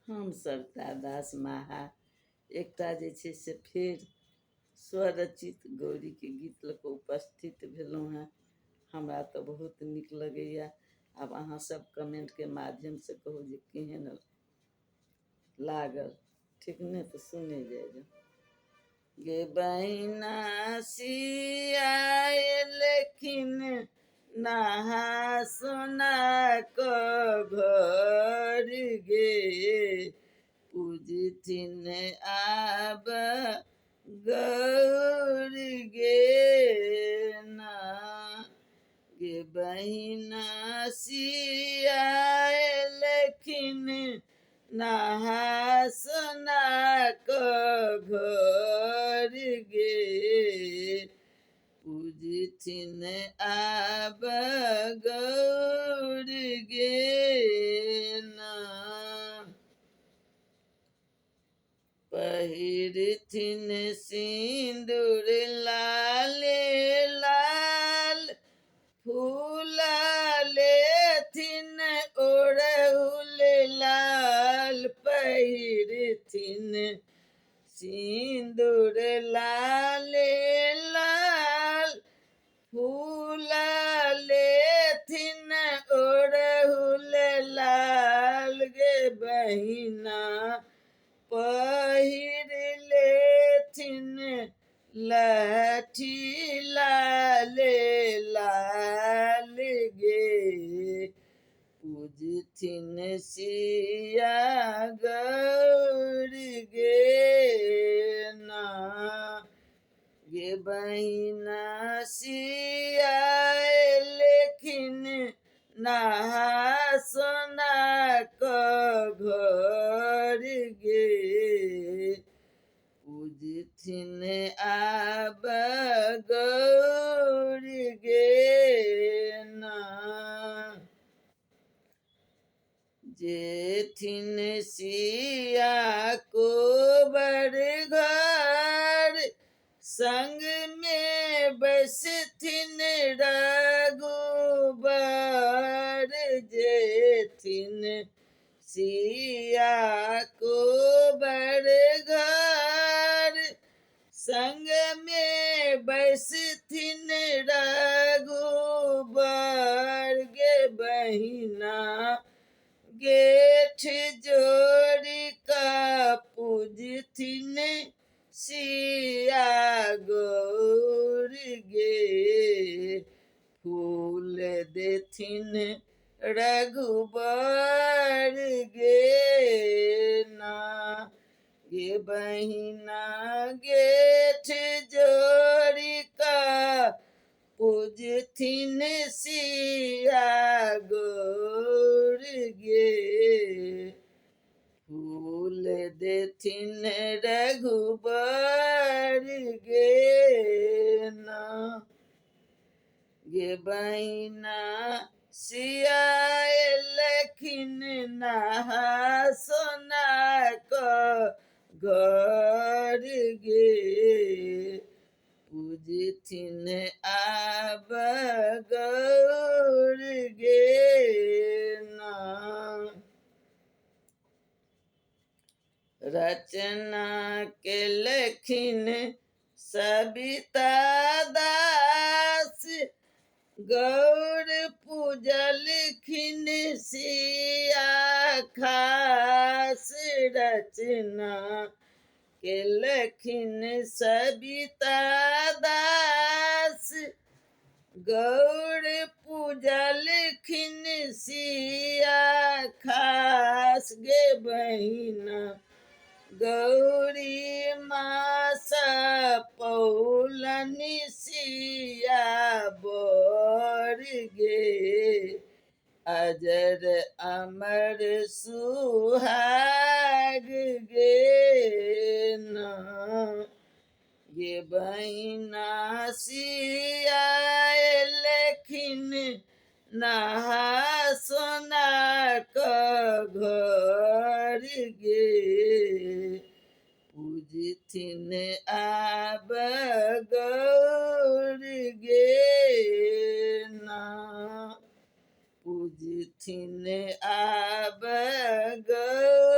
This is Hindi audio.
हम सविता दास माहा एकटा जे छै से फेर स्वरचित गौरीके गीत लऽ कऽ उपस्थित भेलहुँ हेँ। हमरा तऽ बहुत नीक लगैए। आब अहाँ सब कमेंटके माध्यमसँ कहू जे केहन लागल। ठीक ने, तऽ सुने जाए। गे बहिना सियाएलखिन नहा सोना क घर गे, पूजथिन आब गौर गे ना। गे बहिना सियाएलखिन नहा सोना क घर गे, पूजथिन आब गौर गे ना। पहिरथिन सिंदूर लाले लाल, फूल लेथिन ओढ़ौल लाल। पहिरथिन सिंदूर लाले लाल, फूल लेथिन ओढ़ौल लाल। गे बहिना पहिर लेथिन लहठी लाले लाल गे, पूजथिन सिया गौर गे ना। गे बहिना सियाएलखिन नहा सोना क घर गे, पूजथिन आब गौर गे ना। जेथिन सिया कोबर घर, संग में बसथिन रघुबर। जेथिन सिया कोबर घर, संग में बसथिन रघुबर। गे बहिना गेठ जोड़ी का पूजथिन सिया गौर गे, फूल देथिन रघुबर गे ना। गे बहिना गेठ जोड़ी का पूजथिन सिया गौर गे, फूल देथिन रघुबर गे ना। गे बहिना सियाएलखिन नहा सोना क घर गे, पूजथिन आब गौर गे ना। रचना केलखिन सविता दास, गौर पूजलखिन सिया खास। रचना केलखिन सविता दास, गौर पूजलखिन सिया खास। गे बहिना गौरी मास पौलनि सिया बर गे, अजर अमर सुहाग गे ना। गे बहिना सियाएलखिन नहा सोना क घर गे, पूजथिन आब गौर गे ना। पूजथिन आब गौर